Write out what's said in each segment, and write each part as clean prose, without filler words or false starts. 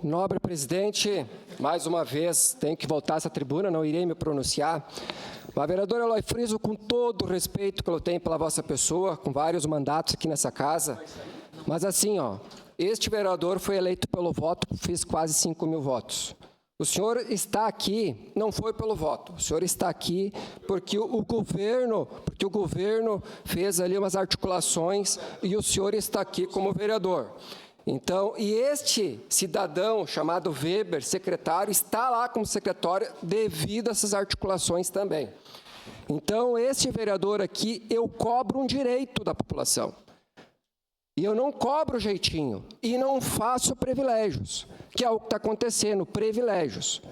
Nobre presidente, mais uma vez tenho que voltar a essa tribuna, não irei me pronunciar. Mas, vereador Eloy Friso, com todo o respeito que eu tenho pela vossa pessoa, com vários mandatos aqui nessa casa, mas assim, este vereador foi eleito pelo voto, fiz quase 5 mil votos. O senhor está aqui, não foi pelo voto, o senhor está aqui porque o governo fez ali umas articulações e o senhor está aqui como vereador. Então, e este cidadão chamado Weber, secretário, está lá como secretário devido a essas articulações também. Então, este vereador aqui, eu cobro um direito da população. E eu não cobro jeitinho e não faço privilégios, que é o que está acontecendo, privilégios.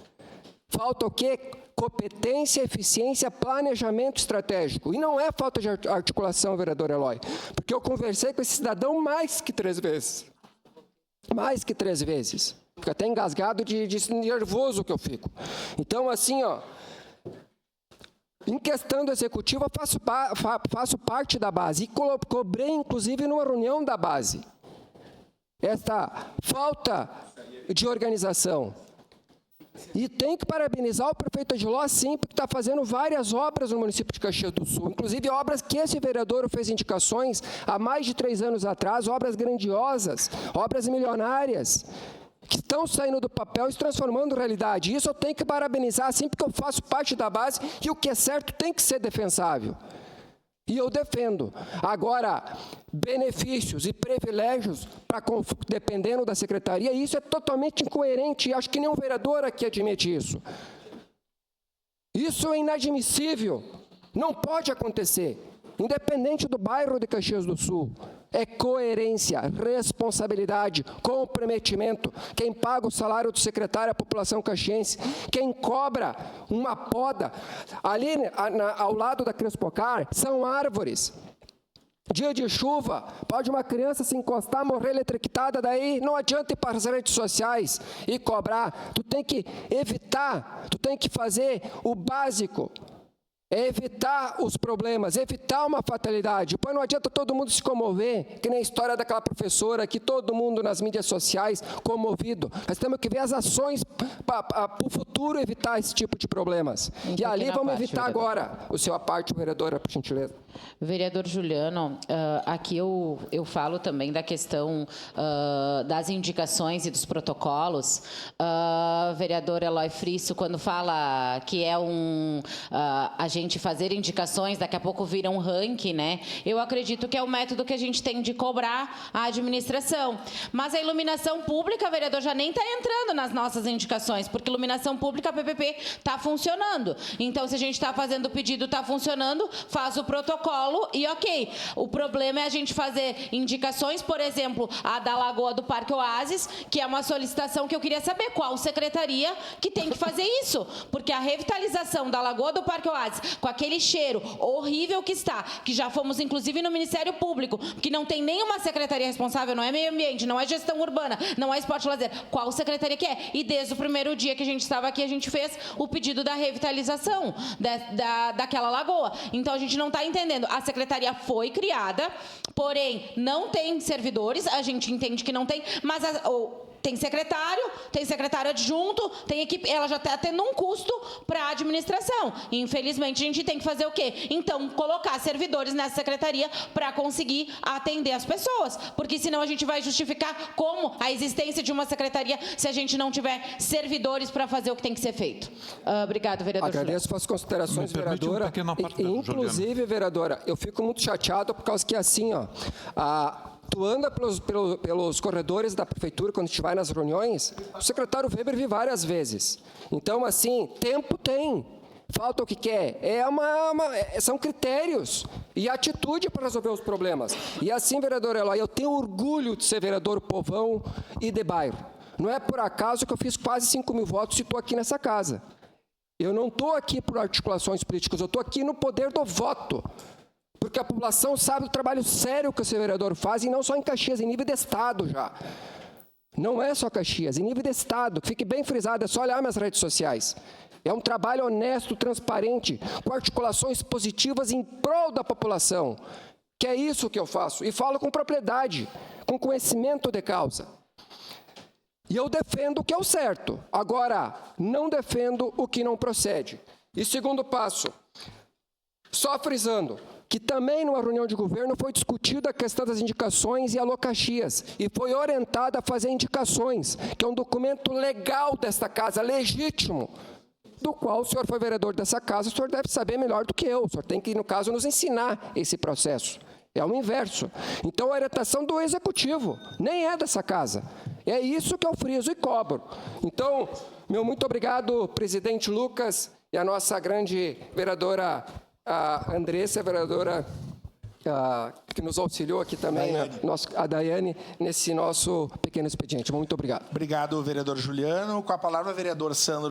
Falta o quê? Competência, eficiência, planejamento estratégico. E não é falta de articulação, vereador Eloy, porque eu conversei com esse cidadão mais que 3 vezes. Mais que 3 vezes. Fico até engasgado de nervoso que eu fico. Então, assim, em questão do executivo, eu faço parte da base. E cobrei, inclusive, numa reunião da base. Esta falta de organização. E tem que parabenizar o prefeito Agiló, sim, porque está fazendo várias obras no município de Caxias do Sul, inclusive obras que esse vereador fez indicações há mais de 3 anos atrás, obras grandiosas, obras milionárias, que estão saindo do papel e se transformando em realidade. Isso eu tenho que parabenizar, sim, porque eu faço parte da base e o que é certo tem que ser defensável. E eu defendo. Agora, benefícios e privilégios, dependendo da secretaria, isso é totalmente incoerente e acho que nenhum vereador aqui admite isso. Isso é inadmissível. Não pode acontecer. Independente do bairro de Caxias do Sul. É coerência, responsabilidade, comprometimento. Quem paga o salário do secretário é a população caxiense. Quem cobra uma poda, ali ao lado da Crespocar, são árvores. Dia de chuva, pode uma criança se encostar, morrer eletrocutada, daí não adianta ir para as redes sociais e cobrar. Tu tem que evitar, tu tem que fazer o básico. É evitar os problemas, evitar uma fatalidade. Depois não adianta todo mundo se comover, que nem a história daquela professora, que todo mundo nas mídias sociais comovido. Nós temos que ver as ações para o futuro evitar esse tipo de problemas. E ali vamos evitar agora. O seu parte, vereadora, por gentileza. Vereador Juliano, aqui eu falo também da questão das indicações e dos protocolos. Vereador Eloy Friso, quando fala que é a gente fazer indicações, daqui a pouco vira um ranking, né? Eu acredito que é o método que a gente tem de cobrar a administração. Mas a iluminação pública, vereador, já nem está entrando nas nossas indicações, porque iluminação pública, a PPP, está funcionando. Então, se a gente está fazendo o pedido, está funcionando, faz o protocolo e ok. O problema é a gente fazer indicações, por exemplo, a da Lagoa do Parque Oásis, que é uma solicitação que eu queria saber qual secretaria que tem que fazer isso, porque a revitalização da Lagoa do Parque Oásis, com aquele cheiro horrível que está, que já fomos inclusive no Ministério Público, que não tem nenhuma secretaria responsável, não é meio ambiente, não é gestão urbana, não é esporte e lazer, qual secretaria que é? E desde o primeiro dia que a gente estava aqui, a gente fez o pedido da revitalização daquela lagoa. Então, a gente não está entendendo. A secretaria foi criada, porém, não tem servidores, a gente entende que não tem, mas tem secretário adjunto, tem equipe, ela já está tendo um custo para a administração. E, infelizmente, a gente tem que fazer o quê? Então, colocar servidores nessa secretaria para conseguir atender as pessoas. Porque, senão, a gente vai justificar como a existência de uma secretaria se a gente não tiver servidores para fazer o que tem que ser feito. Obrigado, vereador. Agradeço suas considerações, vereadora. Inclusive, vereadora, eu fico muito chateado por causa que, assim, tu anda pelos corredores da prefeitura, quando a gente vai nas reuniões, o secretário Weber vi várias vezes. Então, assim, tempo tem. Falta o que quer. São critérios e atitude para resolver os problemas. E assim, vereador Eloy, eu tenho orgulho de ser vereador povão e de bairro. Não é por acaso que eu fiz quase 5 mil votos e estou aqui nessa casa. Eu não estou aqui por articulações políticas, eu estou aqui no poder do voto. Porque a população sabe do trabalho sério que esse vereador faz, e não só em Caxias, em nível de Estado já. Não é só Caxias, em nível de Estado, que fique bem frisado, é só olhar minhas redes sociais. É um trabalho honesto, transparente, com articulações positivas em prol da população, que é isso que eu faço, e falo com propriedade, com conhecimento de causa. E eu defendo o que é o certo. Agora, não defendo o que não procede. E segundo passo, só frisando, que também numa reunião de governo foi discutida a questão das indicações e alocaxias, e foi orientada a fazer indicações, que é um documento legal desta casa, legítimo, do qual o senhor foi vereador dessa casa, o senhor deve saber melhor do que eu, o senhor tem que, no caso, nos ensinar esse processo. É o inverso. Então, a orientação do executivo, nem é dessa casa. É isso que eu friso e cobro. Então, meu muito obrigado, presidente Lucas, e a nossa grande vereadora a Andressa, a vereadora que nos auxiliou aqui também, a Daiane, nesse nosso pequeno expediente. Muito obrigado. Obrigado, vereador Juliano. Com a palavra, vereador Sandro.